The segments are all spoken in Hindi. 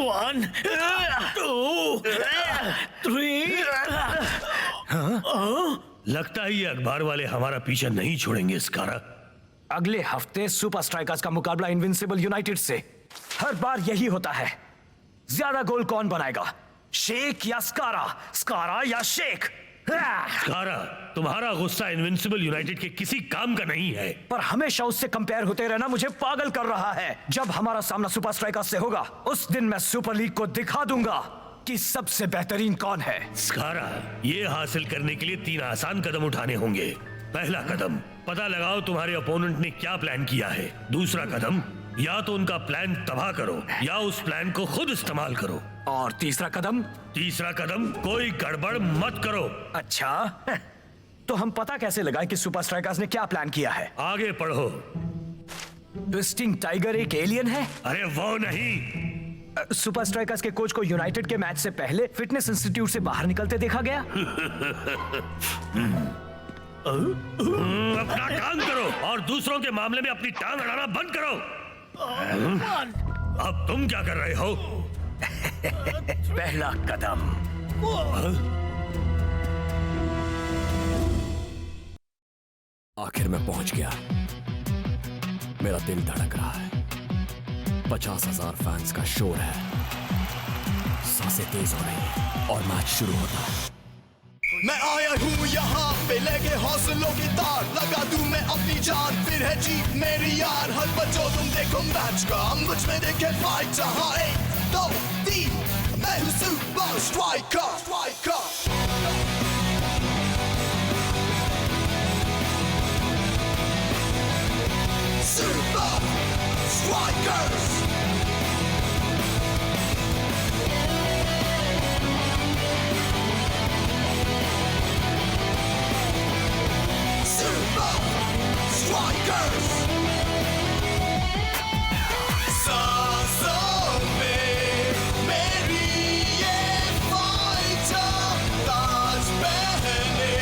1 2 3। लगता है ये अखबार वाले हमारा पीछा नहीं छोड़ेंगे स्कारा। अगले हफ्ते सुपर स्ट्राइकर्स का मुकाबला इनविंसिबल यूनाइटेड से। हर बार यही होता है। ज्यादा गोल कौन बनाएगा, शेख या स्कारा, स्कारा या शेख? स्कारा, तुम्हारा गुस्सा इनविंसिबल यूनाइटेड के किसी काम का नहीं है। पर हमेशा उससे कंपेयर होते रहना मुझे पागल कर रहा है। जब हमारा सामना सुपर स्ट्राइकर्स से होगा उस दिन मैं सुपर लीग को दिखा दूंगा कि सबसे बेहतरीन कौन है। स्कारा, ये हासिल करने के लिए 3 आसान कदम उठाने होंगे। पहला कदम, पता लगाओ तुम्हारे अपोनेंट ने क्या प्लान किया है। दूसरा कदम, या तो उनका प्लान तबाह करो या उस प्लान को खुद इस्तेमाल करो। और तीसरा कदम? तीसरा कदम, कोई गड़बड़ मत करो। अच्छा, तो हम पता कैसे लगाएं कि सुपर स्ट्राइकर्स ने क्या प्लान किया है? आगे पढ़ो। ट्विस्टिंग टाइगर एक एलियन है? अरे वो नहीं। सुपर स्ट्राइकर्स के कोच को यूनाइटेड के मैच से पहले फिटनेस इंस्टीट्यूट से बाहर निकलते देखा गया। अपना काम करो और दूसरों के मामले में अपनी टांग अड़ाना बंद करो। अब तुम क्या कर रहे हो? पहला कदम। आखिर मैं पहुंच गया। मेरा दिल धड़क रहा है। 50,000 फैंस का शोर है। सांसें तेज हो रही है और मैच शुरू होता है। मैं आया हूँ यहाँ पे लेके हौसलों की तार, लगा दूं मैं अपनी जान, फिर है जीत मेरी यार। हर बच्चों तुम देखो मैच का, मुझ में देखे फाइट। जहाँ 1 2 3 मैं हूँ super striker. Super strikers. Strikers! सांसों में मेरी ये फाइटर, ताज पहने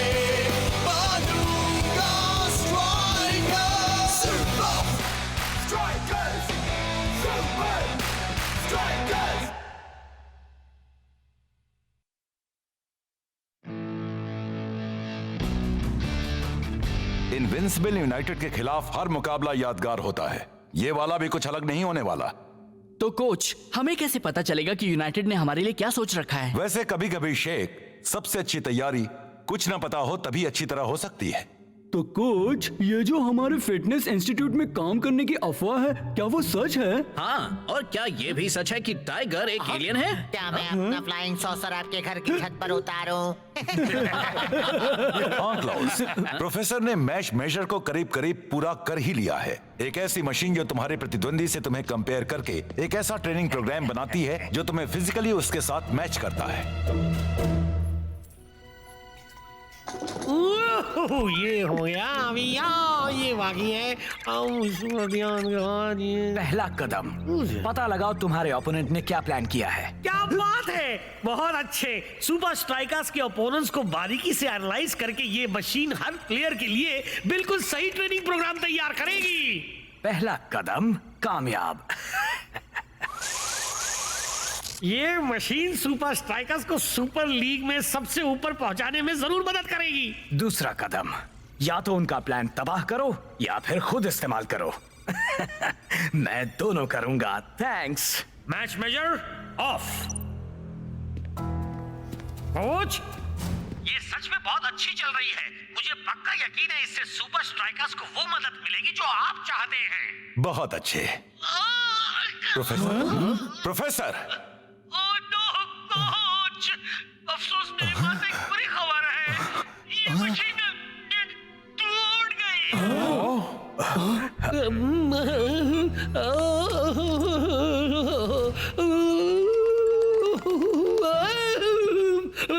बनूंगा striker. Super strikers, super strikers. Invincible United के खिलाफ हर मुकाबला यादगार होता है। ये वाला भी कुछ अलग नहीं होने वाला। तो कोच, हमें कैसे पता चलेगा कि यूनाइटेड ने हमारे लिए क्या सोच रखा है? वैसे कभी कभी शेख, सबसे अच्छी तैयारी कुछ ना पता हो तभी अच्छी तरह हो सकती है। तो कोच, ये जो हमारे फिटनेस इंस्टीट्यूट में काम करने की अफवाह है, क्या वो सच है? हाँ, और क्या ये भी सच है कि टाइगर एक एलियन है? क्या मैं अपना फ्लाइंग सॉसर आपके घर की छत पर उतारूं? हाँ क्लाउस, प्रोफेसर ने मैच मेजर को करीब करीब पूरा कर ही लिया है। एक ऐसी मशीन जो तुम्हारे प्रतिद्वंदी से तुम्हें कंपेयर करके एक ऐसा ट्रेनिंग प्रोग्राम बनाती है जो तुम्हें फिजिकली उसके साथ मैच करता है। ये हो या ये बाकी है। पहला कदम, पता लगाओ तुम्हारे ओपोनेंट ने क्या प्लान किया है। क्या बात है, बहुत अच्छे। सुपर स्ट्राइकर्स के ओपोनेंट्स को बारीकी से एनालाइज करके ये मशीन हर प्लेयर के लिए बिल्कुल सही ट्रेनिंग प्रोग्राम तैयार करेगी। पहला कदम कामयाब। ये मशीन सुपर स्ट्राइकर्स को सुपर लीग में सबसे ऊपर पहुंचाने में जरूर मदद करेगी। दूसरा कदम, या तो उनका प्लान तबाह करो या फिर खुद इस्तेमाल करो। मैं दोनों करूंगा। Thanks. Match measure of. Coach, ये सच में बहुत अच्छी चल रही है। मुझे पक्का यकीन है इससे सुपर स्ट्राइकर्स को वो मदद मिलेगी जो आप चाहते हैं। बहुत अच्छे। प्रोफेसर कोच, अफसोस मेरे पास एक बुरी खबर है। ये मशीन टूट गई।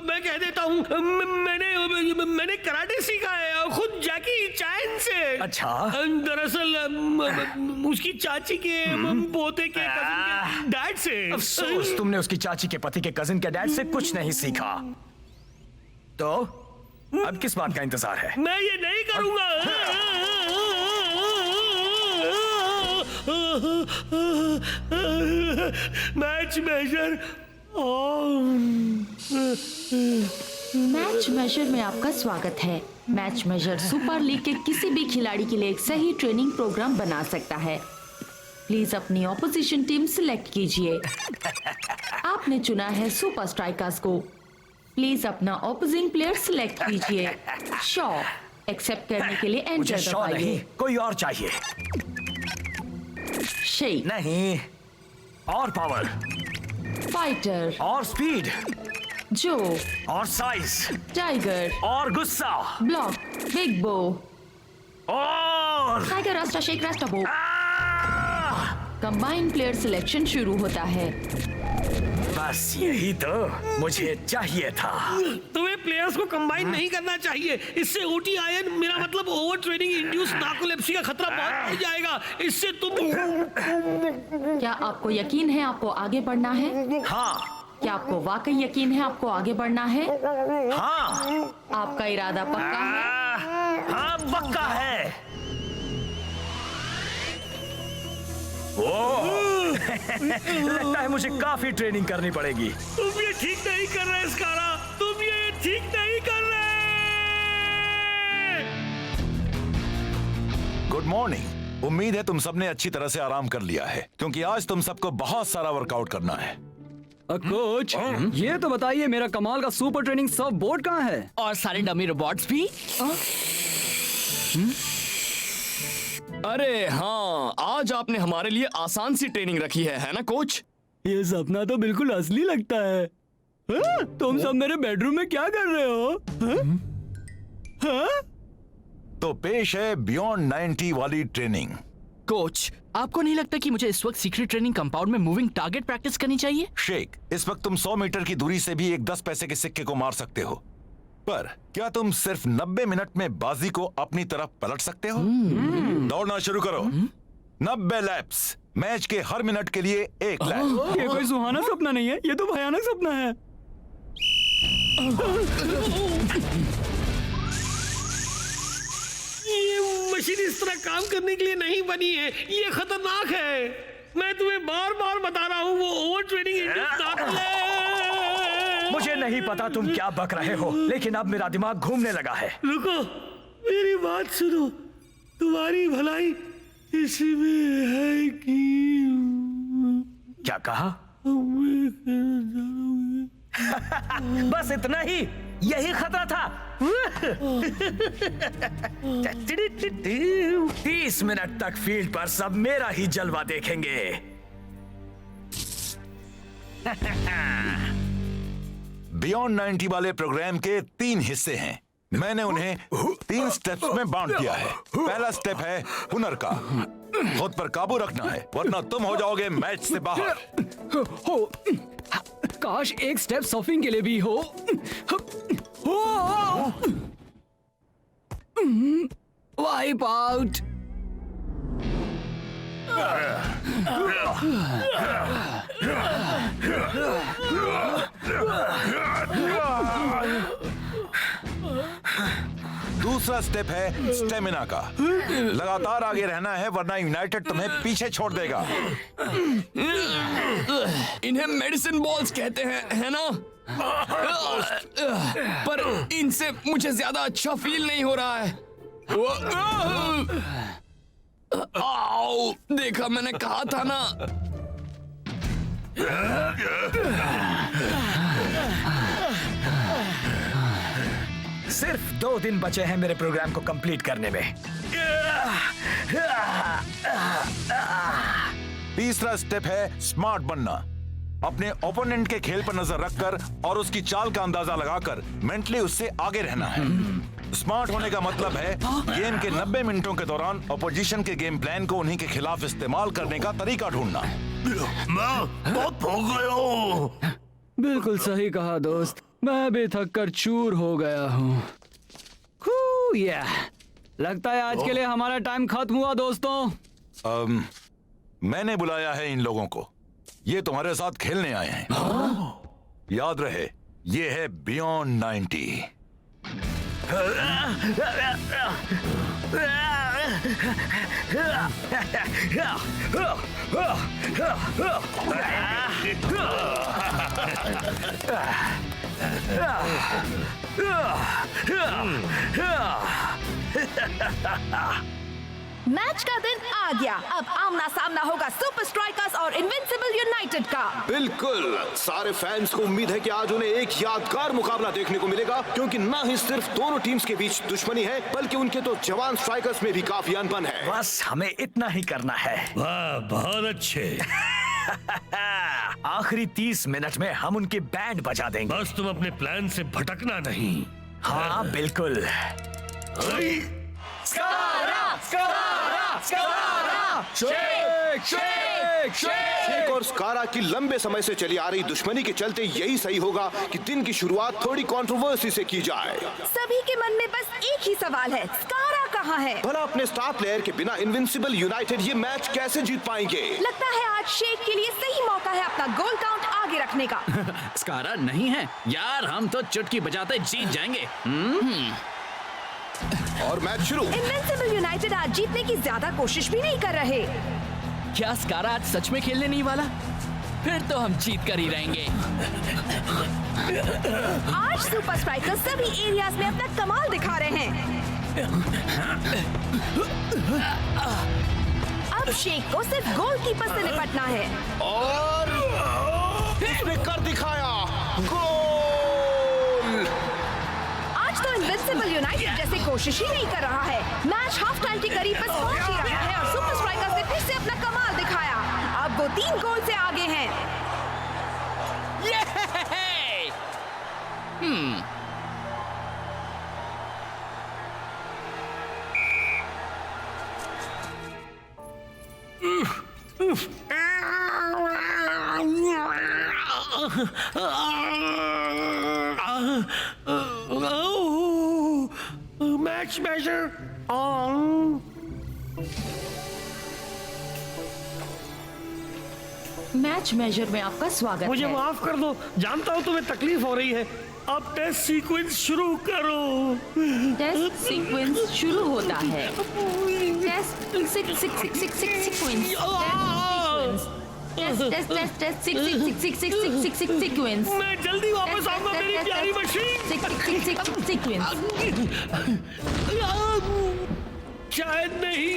मैं कह देता हूँ, मैंने कराटे सीखा है खुद जैकी चैन से। अच्छा? दरअसल उसकी चाची के पोते के कजिन के डैड से। अफसोस, तुमने उसकी चाची के पति के कजिन के डैड से कुछ नहीं सीखा। तो अब किस बात का इंतजार है? मैं ये नहीं करूंगा। Match major on. Match major में आपका स्वागत है। मैच मेजर सुपर लीग के किसी भी खिलाड़ी के लिए एक सही ट्रेनिंग प्रोग्राम बना सकता है। प्लीज अपनी ऑपोजिशन टीम सिलेक्ट कीजिए। आपने चुना है सुपर स्ट्राइकर्स को। प्लीज अपना ऑपोजिंग प्लेयर सिलेक्ट कीजिए। शॉ एक्सेप्ट करने के लिए मुझे एंटर शॉ नहीं, दबाइए। कोई और चाहिए। शेक नहीं, और पावर, फाइटर, और स्पीड, जो, और साइज, टाइगर, और गुस्सा, ब्लॉक, बिग बो, और टाइगर रास्ता शेक रास्ता बो। कंबाइन प्लेयर सिलेक्शन शुरू होता है। बस यही तो मुझे चाहिए था। तुम्हें प्लेयर्स को कंबाइन नहीं करना चाहिए। इससे OTIN, मेरा मतलब ओवर ट्रेनिंग इंड्यूस नार्कोलेप्सी का खतरा बहुत बढ़ जाएगा। इससे तुम क्या आपको यकीन है आपको आगे बढ़ना है? हाँ, क्या आपको वाकई यकीन है आपको आगे बढ़ना है? हाँ, आपका इरादा पक्का है? हाँ, पक्का है। लगता है मुझे काफी ट्रेनिंग करनी पड़ेगी। तुम ये ठीक नहीं कर रहे स्कारा, तुम ये ठीक नहीं कर रहे। Good morning. उम्मीद है तुम सबने अच्छी तरह से आराम कर लिया है, क्योंकि आज तुम सबको बहुत सारा वर्कआउट करना है। कोच, ये तो बताइए मेरा कमाल का सुपर ट्रेनिंग सर्फ बोर्ड कहाँ है? और सारे डमी रोबोट्स भी? अरे हाँ, आज आपने हमारे लिए आसान सी ट्रेनिंग रखी है ना कोच? ये सपना तो बिल्कुल असली लगता है। हाँ? तुम सब मेरे बेडरूम में क्या कर रहे हो? हाँ? हाँ? तो पेश है बियॉन्ड 90 वाली ट्रेनिंग। कोच, आपको नहीं लगता कि मुझे इस वक्त सीक्रेट ट्रेनिंग कंपाउंड में मूविंग टारगेट प्रैक्टिस करनी चाहिए? शेख, इस वक्त तुम 100 मीटर की दूरी से भी एक 10 पैसे के सिक्के को मार सकते हो, पर क्या तुम सिर्फ 90 मिनट में बाजी को अपनी तरफ पलट सकते हो? दौड़ना शुरू करो। 90 लैप्स, मैच के हर मिनट के लिए 1 लैप। ये कोई सुहाना सपना नहीं है, ये तो भयानक सपना है। ये मशीन इस तरह काम करने के लिए नहीं बनी है। ये खतरनाक है। मैं तुम्हें बार बार बता रहा हूँ, वो ओवर ट्रेनिंग इंड्यूस नार्कोलेप्सी। मुझे नहीं पता तुम क्या बक रहे हो, लेकिन अब मेरा दिमाग घूमने लगा है। रुको, मेरी बात सुनो। तुम्हारी भलाई इसी में है कि क्या कहा? बस इतना ही, यही खतरा था। 30 मिनट तक फील्ड पर सब मेरा ही जलवा देखेंगे। बियॉन्ड 90 वाले प्रोग्राम के 3 हिस्से हैं। मैंने उन्हें 3 स्टेप्स में बांट दिया है। पहला स्टेप है हुनर का। खुद पर काबू रखना है, वरना तुम हो जाओगे मैच से बाहर। हो, काश एक स्टेप सर्फिंग के लिए भी हो। Wipe out. दूसरा स्टेप है स्टेमिना का। लगातार आगे रहना है, वरना यूनाइटेड तुम्हें पीछे छोड़ देगा। इन्हें मेडिसिन बॉल्स कहते हैं, है ना? पर इनसे मुझे ज्यादा अच्छा फील नहीं हो रहा है। आओ, देखा, मैंने कहा था ना। सिर्फ 2 दिन बचे हैं मेरे प्रोग्राम को कंप्लीट करने में। तीसरा स्टेप है स्मार्ट बनना। अपने ओपोनेंट के खेल पर नजर रखकर और उसकी चाल का अंदाजा लगाकर मेंटली उससे आगे रहना है। स्मार्ट होने का मतलब है गेम के 90 मिनटों के दौरान अपोजिशन के गेम प्लान को उन्हीं के खिलाफ इस्तेमाल करने का तरीका ढूंढना। मैं बहुत भूख गया हूँ। बिल्कुल सही कहा दोस्त, मैं भी थक कर चूर हो गया हूँ। लगता है आज के लिए हमारा टाइम खत्म हुआ दोस्तों। मैंने बुलाया है इन लोगों को, ये तुम्हारे साथ खेलने आए हैं। याद रहे, ये है बियॉन्ड 90। मैच का दिन आ गया। अब आमना सामना होगा सुपर स्ट्राइकर्स और इनविंसिबल यूनाइटेड का। बिल्कुल, सारे फैंस को उम्मीद है कि आज उन्हें एक यादगार मुकाबला देखने को मिलेगा, क्योंकि न ही सिर्फ दोनों टीम्स के बीच दुश्मनी है, बल्कि उनके तो जवान स्ट्राइकर्स में भी काफी अनबन है। बस हमें इतना ही करना है। वाह, बहुत अच्छे। आखिरी 30 मिनट में हम उनके बैंड बजा देंगे। बस तुम अपने प्लान से भटकना नहीं। हाँ बिल्कुल। शेक और स्कारा की लंबे समय से चली आ रही दुश्मनी के चलते यही सही होगा कि दिन की शुरुआत थोड़ी कंट्रोवर्सी से की जाए। सभी के मन में बस एक ही सवाल है, स्कारा कहाँ है? भला अपने स्टार प्लेयर के बिना इनविंसिबल यूनाइटेड ये मैच कैसे जीत पाएंगे? लगता है आज शेक के लिए सही मौका है अपना गोल काउंट आगे रखने का। स्कारा नहीं है यार, हम तो चुटकी बजाते जीत जाएंगे। और मैच शुरू। इनविंसिबल यूनाइटेड आज जीतने की ज्यादा कोशिश भी नहीं कर रहे। क्या स्कारा आज सच में खेलने नहीं वाला? फिर तो हम जीत कर ही रहेंगे। आज सुपर स्ट्राइकर्स सभी एरियाज में अपना कमाल दिखा रहे हैं। अब शेक को सिर्फ गोलकीपर से निपटना है। और उसने कर दिखाया, गोल। आज तो इनविंसिबल यूनाइटेड जैसे कोशिश ही नहीं कर रहा है। मैच हाफ टाइम के करीब बस पहुंच ही रहा है और सुपर स्ट्राइकर्स ने फिर से अपना कमाल दिखाया। अब वो 3 गोल से आगे हैं। Match major on. Match major में आपका स्वागत मुझे है। माफ कर दो, जानता हूँ तुम्हें तकलीफ हो रही है। अब टेस्ट सीक्वेंस शुरू करो। टेस्ट सीक्वेंस शुरू होता है। Test sequence. मैं जल्दी वापस आऊंगा मेरी प्यारी मशीन। शायद नहीं।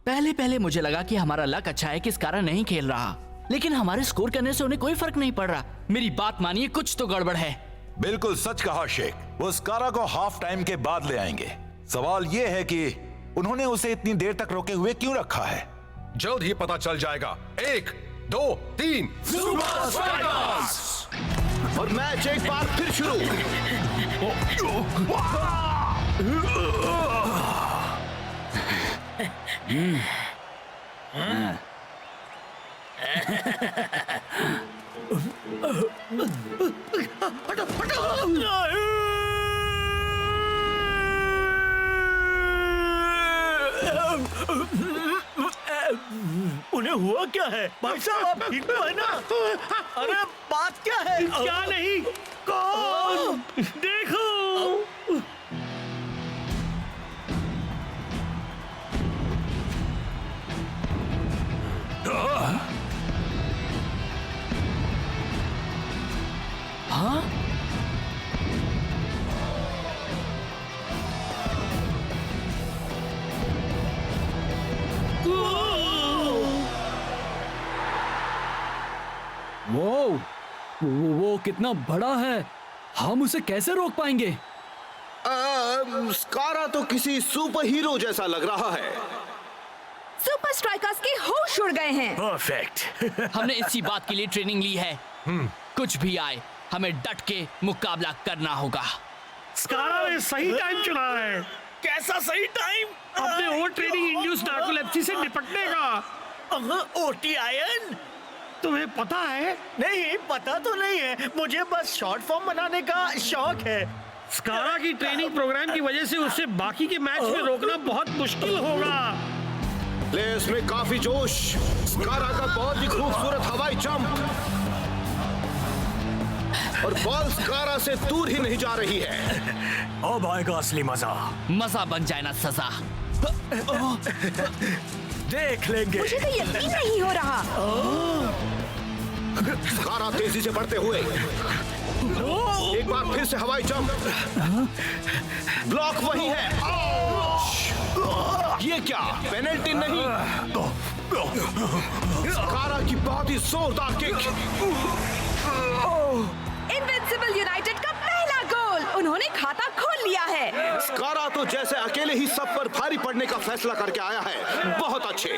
पहले मुझे लगा कि हमारा लक अच्छा है कि स्कारा नहीं खेल रहा, लेकिन हमारे स्कोर करने से उन्हें कोई फर्क नहीं पड़ रहा। मेरी बात मानिए, कुछ तो गड़बड़ है। बिल्कुल सच कहा शेख। वो स्कारा को हाफ टाइम के बाद ले आएंगे। सवाल ये है कि उन्होंने उसे इतनी देर तक रोके हुए क्यों रखा है? जल्द ही पता चल जाएगा। 1, 2, 3 सुपर स्ट्राइकर्स! और मैच एक बार फिर शुरू। उन्हें हुआ क्या है? भाई साहब आप ठीक तो है ना? अरे बात क्या है? क्या नहीं? कौन? देखो। हाँ? वो कितना बड़ा है, हम उसे कैसे रोक पाएंगे? स्कारा तो किसी सुपर हीरो जैसा लग रहा है। सुपर स्ट्राइकर्स के होश उड़ गए हैं। परफेक्ट। हमने इसी बात के लिए ट्रेनिंग ली है। कुछ भी आए, हमें डट के मुकाबला करना होगा। स्कारा ने सही टाइम चुना है। कैसा सही टाइम? अपने ओवर ट्रेनिंग इंड्यूस नार्कोलेप्सी से निपटने का। OT ion? तुम्हें पता है? नहीं, पता तो नहीं है, मुझे बस शॉर्ट फॉर्म बनाने का शौक है। स्कारा की ट्रेनिंग प्रोग्राम की वजह से उसे बाकी के मैच में रोकना बहुत मुश्किल होगा। प्लेयर्स में काफी जोश। स्कारा का बहुत ही खूबसूरत हवाई जंप और बॉल स्कारा से दूर ही नहीं जा रही है। अब आएगा असली मजा। मजा बन जाए ना सजा। देख लेंगे। मुझे तो यकीन नहीं हो रहा। स्कारा तेजी से बढ़ते हुए एक बार फिर से हवाई जंप। ब्लॉक वही है। ये क्या पेनल्टी नहीं? स्कारा की बहुत ही जोरदार किक। इनविंसिबल यूनाइटेड का पहला गोल। उन्होंने खाता खोल लिया है। स्कारा तो जैसे अकेले ही सब पर भारी पड़ने का फैसला करके आया है। बहुत अच्छे।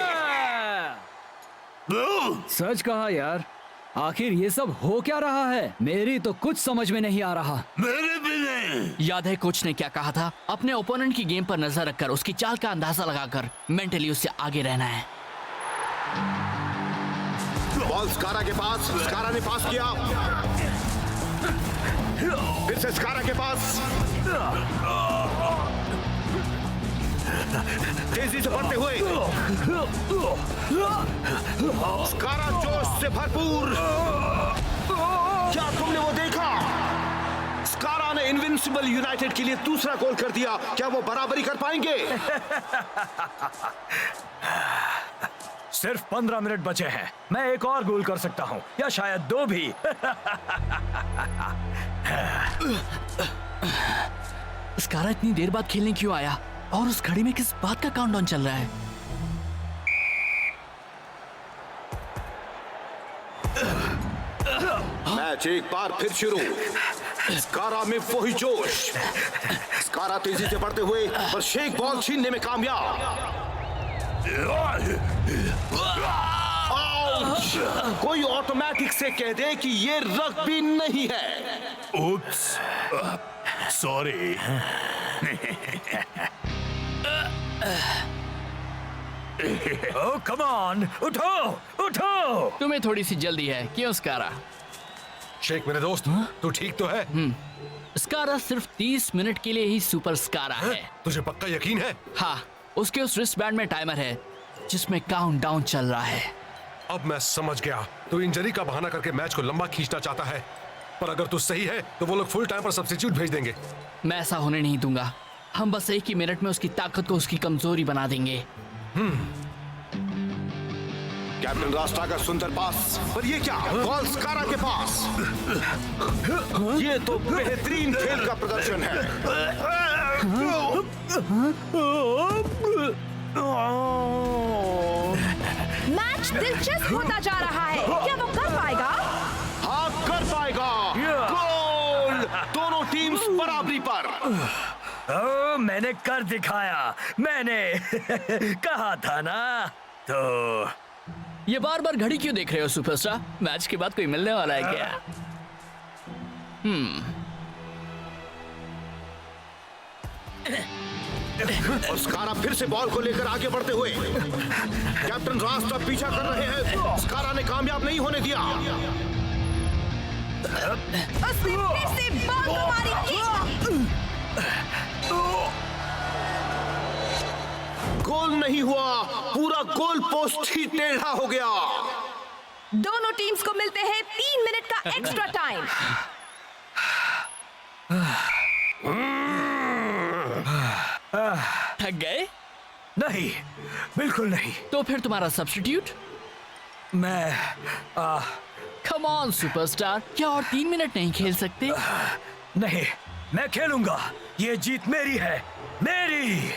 सच कहा यार, आखिर ये सब हो क्या रहा है? मेरी तो कुछ समझ में नहीं आ रहा। मेरे भी नहीं। याद है कोच ने क्या कहा था? अपने ओपोनेंट की गेम पर नजर रखकर उसकी चाल का अंदाजा लगाकर मेंटली उससे आगे रहना है। बॉल स्कारा के पास। स्कारा ने पास किया। फिर से स्कारा के पास। तेजी से बढ़ते हुए स्कारा जोश से भरपूर। क्या तुमने वो देखा? स्कारा ने इनविंसिबल यूनाइटेड के लिए दूसरा गोल कर दिया। क्या वो बराबरी कर पाएंगे? सिर्फ 15 मिनट बचे हैं। मैं एक और गोल कर सकता हूँ, या शायद 2 भी। स्कारा इतनी देर बाद खेलने क्यों आया? और उस घड़ी में किस बात का काउंटडाउन चल रहा है? मैच एक बार फिर शुरू। स्कारा में वही जोश। स्कारा तेजी से बढ़ते हुए पर शेख बॉल छीनने में कामयाब। आउच! कोई ऑटोमेटिक से कह दे कि ये रग्बी नहीं है। उप्स, सॉरी। ओह कम ऑन, उठो उठो। तुम्हें थोड़ी सी जल्दी है, क्यों स्कारा? शेख मेरे दोस्त, तू ठीक तो है? स्कारा सिर्फ 30 मिनट के लिए ही सुपर स्कारा है। तुझे पक्का यकीन है? हाँ, उसके उस रिस्ट बैंड में टाइमर है जिसमें काउंटडाउन चल रहा है। अब मैं समझ गया। तू इंजरी का बहाना करके मैच को लंबा खींचना चाहता है, पर अगर तू सही है तो वो लोग फुल टाइम पर सब्स्टिट्यूट भेज देंगे। मैं ऐसा होने नहीं दूंगा। हम बस एक ही मिनट में उसकी ताकत को उसकी कमजोरी बना देंगे। कैप्टन रास्ता का सुंदर पास, पर ये क्या? बॉल स्कारा के पास। ये तो बेहतरीन खेल का प्रदर्शन है। मैच दिलचस्प होता जा रहा है। क्या वो कर पाएगा? हाँ, कर पाएगा। गोल! दोनों टीम्स बराबरी पर। मैंने कर दिखाया। मैंने कहा था ना। तो ये बार बार घड़ी क्यों देख रहे हो सुपरस्टार? मैच के बाद कोई मिलने वाला है क्या? और स्कारा फिर से बॉल को लेकर आगे बढ़ते हुए कैप्टन रास्ता पीछा कर रहे हैं। स्कारा ने कामयाब नहीं होने दिया। उसने फिर से बॉल को मारी किक। गोल नहीं हुआ। पूरा गोल पोस्ट ही टेढ़ा हो गया। दोनों टीम्स को मिलते हैं 3 मिनट का एक्स्ट्रा टाइम। थक गए? नहीं, बिल्कुल नहीं। तो फिर तुम्हारा सब्स्टिट्यूट? मैं कम ऑन सुपरस्टार, क्या और 3 मिनट नहीं खेल सकते? नहीं, मैं खेलूंगा। ये जीत मेरी है, मेरी।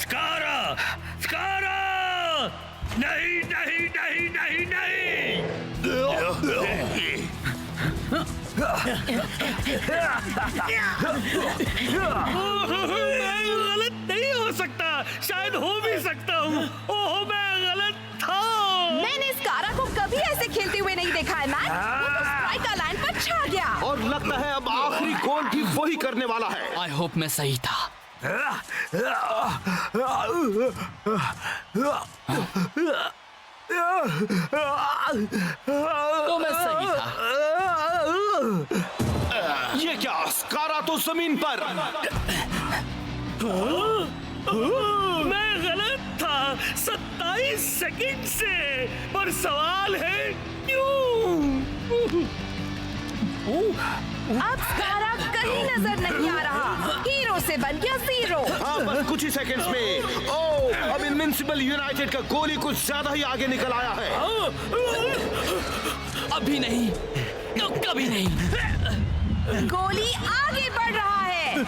स्कारा! स्कारा! नहीं नहीं नहीं नहीं नहीं! मैं गलत नहीं हो सकता। शायद हो भी सकता हूँ। ओह, मैं गलत था। मैंने स्कारा को कभी ऐसे खेलते हुए नहीं देखा है मैन। वो तो स्ट्राइकर लाइन पर छा गया। और लगता है अब आखिरी गोल भी वही करने वाला है। आई होप मैं सही था। तो मैं सही था। ये क्या? स्कारा तो जमीन पर। मैं गलत था 27 सेकंड से। पर सवाल है क्यों? अब स्कारा कहीं नजर नहीं आ रहा। हीरो से बन गया जीरो। हाँ, बस कुछ ही सेकंड्स में। ओह, अब इनविंसिबल यूनाइटेड का गोली कुछ ज्यादा ही आगे निकल आया है। अभी नहीं तो कभी नहीं। गोली आगे बढ़ रहा है।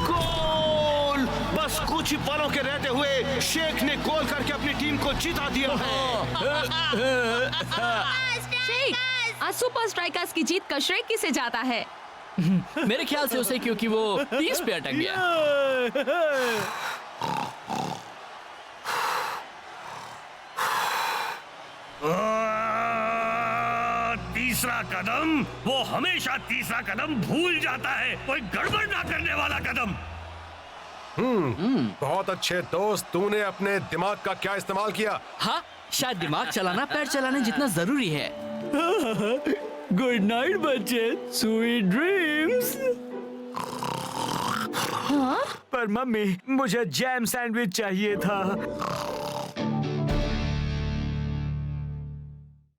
गोल! बस कुछ ही पलों के रहते हुए शेख ने गोल करके अपनी टीम को जिता दिया है। शेख, आज सुपर स्ट्राइकर्स की जीत का श्रेय किसे जाता है? मेरे ख्याल से उसे, क्योंकि वो 30 पे अटक गया। तीसरा कदम, वो हमेशा तीसरा कदम भूल जाता है। कोई गड़बड़ ना करने वाला कदम। बहुत अच्छे दोस्त, तूने अपने दिमाग का क्या इस्तेमाल किया? हाँ, शायद दिमाग चलाना पैर चलाने जितना जरूरी है। गुड नाइट बच्चे, स्वीट ड्रीम्स। पर मम्मी, मुझे जैम सैंडविच चाहिए था।